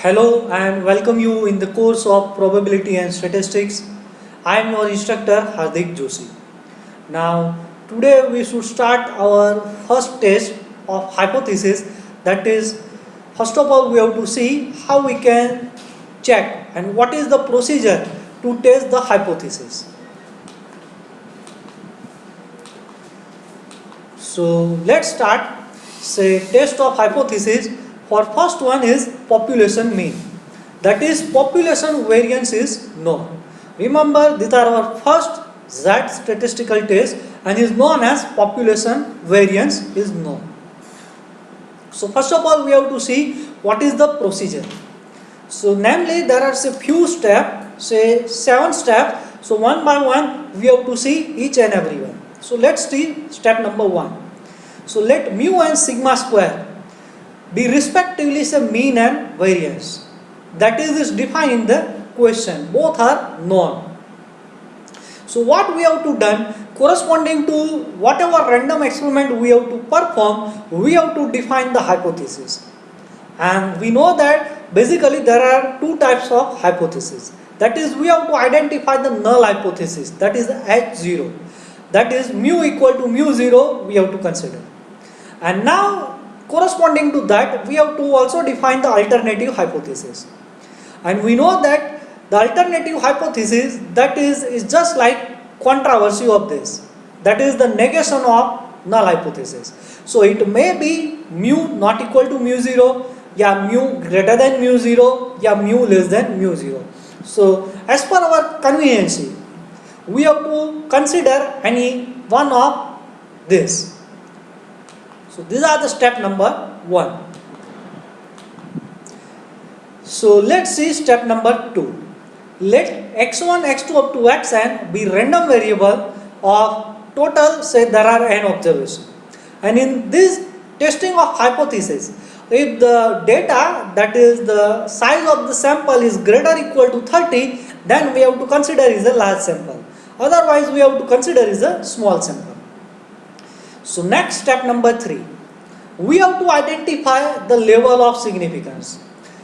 Hello and welcome you in the course of Probability and Statistics. I am your instructor Hardik Joshi. Now, today we should start our first test of hypothesis. That is, first of all, we have to see how we can check and what is the procedure to test the hypothesis. So, let's start. Say, test of hypothesis. For first one is population mean. That is, population variance is known. Remember, these are our first Z statistical test and is known as population variance is known. So first of all, we have to see what is the procedure. So namely, there are a few steps, say 7 steps. So one by one, we have to see each and every one. So let's see step number 1. So let mu and sigma square be respectively say mean and variance. That is defined in the question. Both are known. So what we have to done, corresponding to whatever random experiment we have to perform, we have to define the hypothesis. And we know that basically there are two types of hypothesis. That is, we have to identify the null hypothesis, that is H0. That is mu equal to mu 0 we have to consider. And now corresponding to that, we have to also define the alternative hypothesis. And we know that the alternative hypothesis, that is just like controversy of this. That is the negation of null hypothesis. So it may be mu not equal to mu 0, yeah mu greater than mu 0, yeah mu less than mu 0. So as per our convenience, we have to consider any one of this. So these are the step number 1. So let's see step number 2. Let x1, x2 up to xn be random variable of total, say there are n observations. And in this testing of hypothesis, if the data, that is the size of the sample is greater or equal to 30, then we have to consider is a large sample. Otherwise we have to consider is a small sample. So next step number 3, we have to identify the level of significance.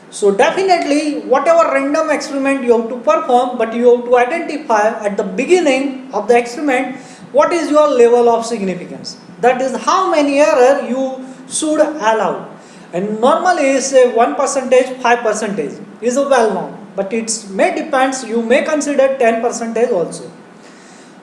So definitely whatever random experiment you have to perform, but you have to identify at the beginning of the experiment what is your level of significance. That is how many error you should allow. And normally say 1%, 5% is a well known, but it may depends, you may consider 10% also.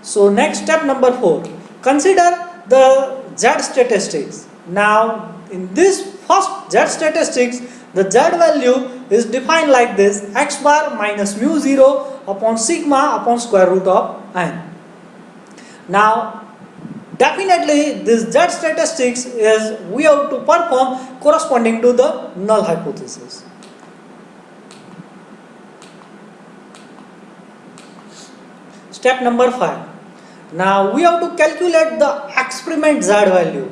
So next step number 4, consider the Z statistics. Now in this first Z statistics, the Z value is defined like this: x bar minus mu 0 upon sigma upon square root of n. Now definitely this Z statistics is we have to perform corresponding to the null hypothesis. Step number 5. Now we have to calculate the experiment Z value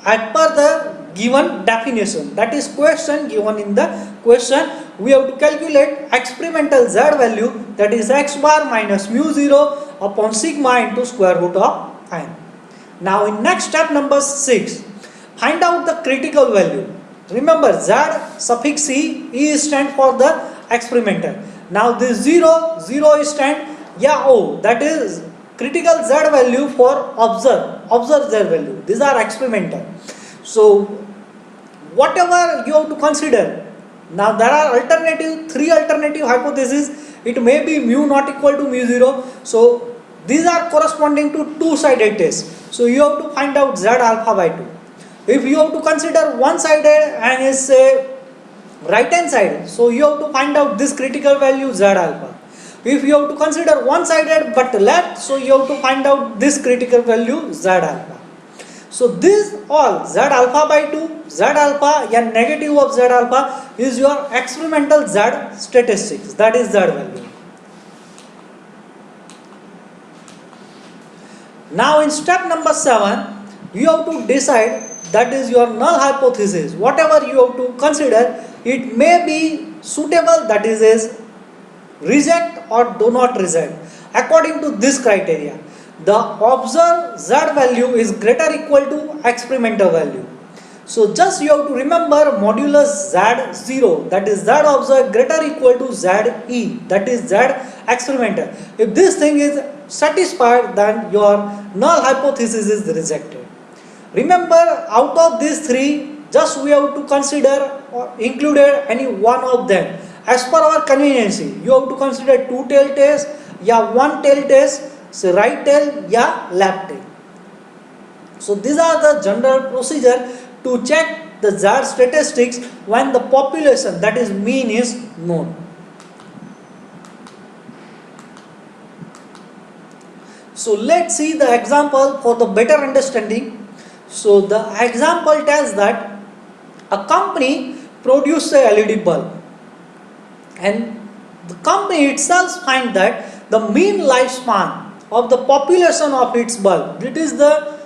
as per the given definition. That is question given in the question. We have to calculate experimental Z value, that is x bar minus mu 0 upon sigma into square root of n. Now in next step number 6, find out the critical value. Remember Z suffix C, E stand for the experimental. Now this 0 is stand, yeah O, that is critical Z value for observe Z value. These are experimental. So whatever you have to consider. Now there are three alternative hypotheses. It may be mu not equal to mu 0. So these are corresponding to two-sided test. So you have to find out Z alpha by 2. If you have to consider one-sided and is say right hand side, so you have to find out this critical value Z alpha. If you have to consider one-sided but left, so you have to find out this critical value Z alpha. So this all Z alpha by 2, Z alpha and negative of Z alpha is your experimental Z statistics, that is Z value. Now in step number 7, you have to decide, that is your null hypothesis. Whatever you have to consider, it may be suitable, that is reject or do not reject according to this criteria. The observed Z value is greater or equal to experimental value. So just you have to remember modulus Z0, that is Z observed greater or equal to ZE, that is Z experimental. If this thing is satisfied, then your null hypothesis is rejected. Remember, out of these three, just we have to consider or included any one of them. As per our conveniency, you have to consider two tail test, या one tail test, say right tail, या left tail. So these are the general procedure to check the Z statistics when the population, that is mean, is known. So let's see the example for the better understanding. So the example tells that a company produces a LED bulb, and the company itself finds that the mean lifespan of the population of its bulb, it is the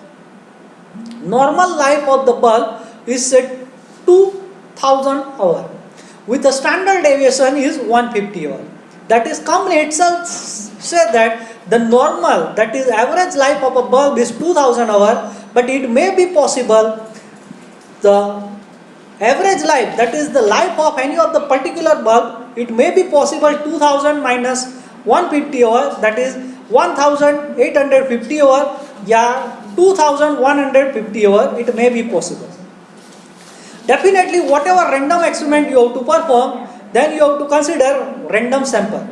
normal life of the bulb, is set 2000 hours with the standard deviation is 150 hours. That is, company itself said that the normal, that is average life of a bulb is 2000 hours, but it may be possible the average life, that is the life of any of the particular bulb, it may be possible 2000 minus 150 hours, that is 1850 hours, yeah, 2150 hours, it may be possible. Definitely whatever random experiment you have to perform, then you have to consider random sample.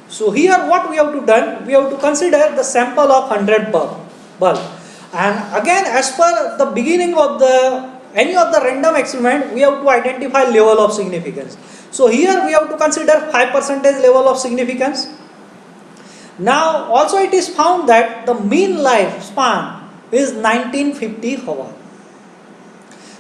So here what we have to done, we have to consider the sample of 100 bulb. And again, as per the beginning of the any of the random experiment, we have to identify level of significance. So here we have to consider 5% level of significance. Now also it is found that the mean lifespan is 1950 hours.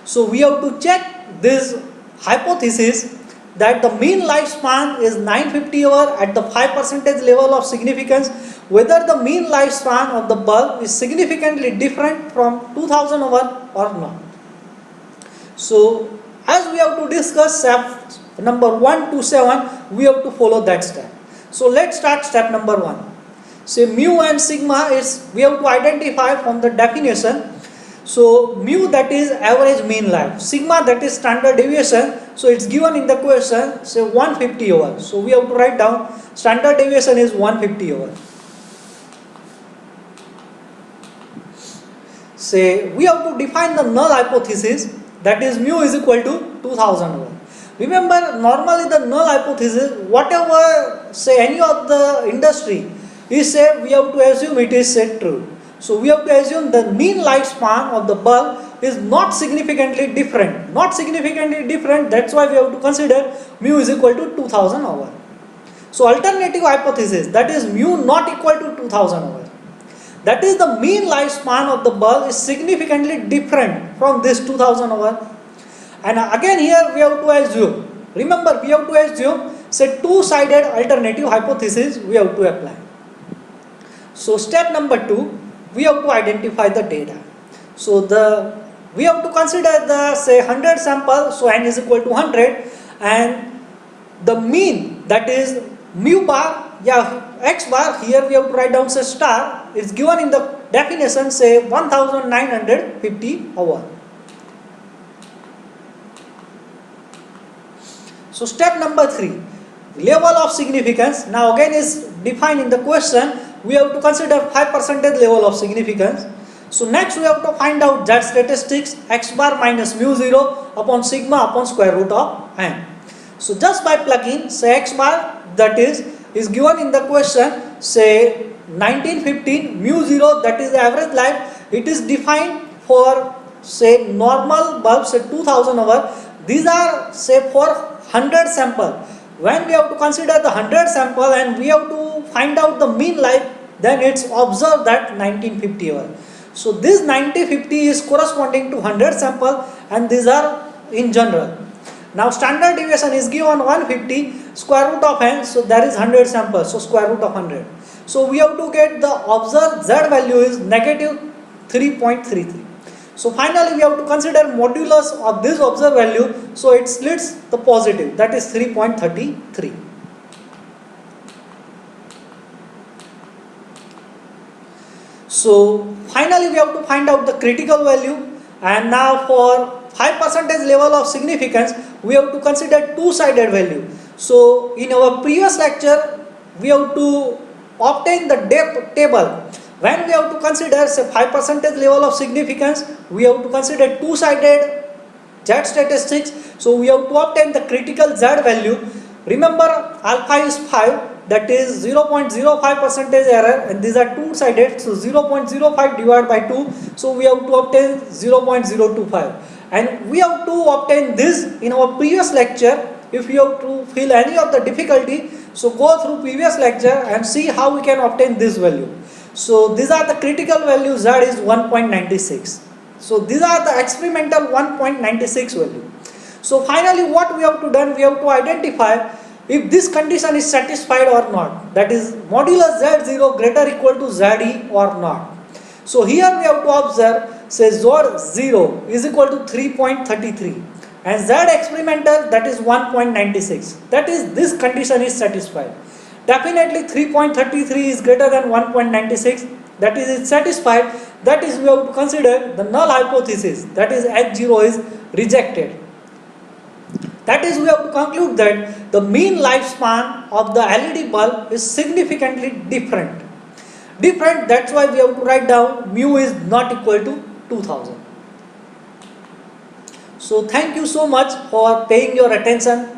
So we have to check this hypothesis that the mean lifespan is 950 hours at the 5% level of significance, whether the mean lifespan of the bulb is significantly different from 2000 hours or not. So as we have to discuss step number 1 to 7, we have to follow that step. So let's start step number 1. Say mu and sigma is, we have to identify from the definition. So mu, that is average mean life, sigma, that is standard deviation. So it's given in the question, say 150 hours. So we have to write down standard deviation is 150 hours. Say we have to define the null hypothesis, that is mu is equal to 2000 hours. Remember, normally the null hypothesis, whatever say any of the industry is say, we have to assume it is said true. So we have to assume the mean lifespan of the bulb is not significantly different. Not significantly different, that's why we have to consider mu is equal to 2000 hours. So alternative hypothesis, that is mu not equal to 2000 hours. That is, the mean lifespan of the bulb is significantly different from this 2000 hours. And again here we have to assume, remember we have to assume, say two-sided alternative hypothesis we have to apply. So step number 2, we have to identify the data. So we have to consider the say 100 sample, so n is equal to 100, and the mean, that is mu bar, yeah, x bar, here we have to write down say star, is given in the definition, say 1950 hours. So step number 3, level of significance. Now again is defined in the question. We have to consider 5% level of significance. So next we have to find out Z statistics, x bar minus mu 0 upon sigma upon square root of n. So just by plugging, say x bar, that is given in the question, say 1915, mu 0, that is the average life. It is defined for say normal bulb, say 2000 hours. These are say for 100 sample. When we have to consider the 100 sample and we have to find out the mean life, then it's observed that 1950 hours. So this 1950 is corresponding to 100 sample, and these are in general. Now standard deviation is given 150, square root of n, so there is 100 samples, so square root of 100. So we have to get the observed Z value is negative 3.33. So finally we have to consider modulus of this observed value, so it splits the positive, that is 3.33. So finally we have to find out the critical value. And now for 5% level of significance, we have to consider two-sided value. So in our previous lecture, we have to obtain the depth table. When we have to consider say 5% level of significance, we have to consider two-sided Z statistics. So we have to obtain the critical Z value. Remember, alpha is 5, that is 0.05% error, and these are two-sided, so 0.05 divided by 2, so we have to obtain 0.025. And we have to obtain this in our previous lecture. If you have to feel any of the difficulty, so go through previous lecture and see how we can obtain this value. So these are the critical values. Z is 1.96. So these are the experimental 1.96 value. So finally what we have to done, we have to identify if this condition is satisfied or not. That is modulus Z0 greater equal to ZE or not. So here we have to observe say Z0 is equal to 3.33 and Z experimental, that is 1.96. That is this condition is satisfied. Definitely 3.33 is greater than 1.96. That is satisfied. That is we have to consider the null hypothesis, that is H0 is rejected. That is we have to conclude that the mean lifespan of the LED bulb is significantly different. That's why we have to write down mu is not equal to 2000. So thank you so much for paying your attention.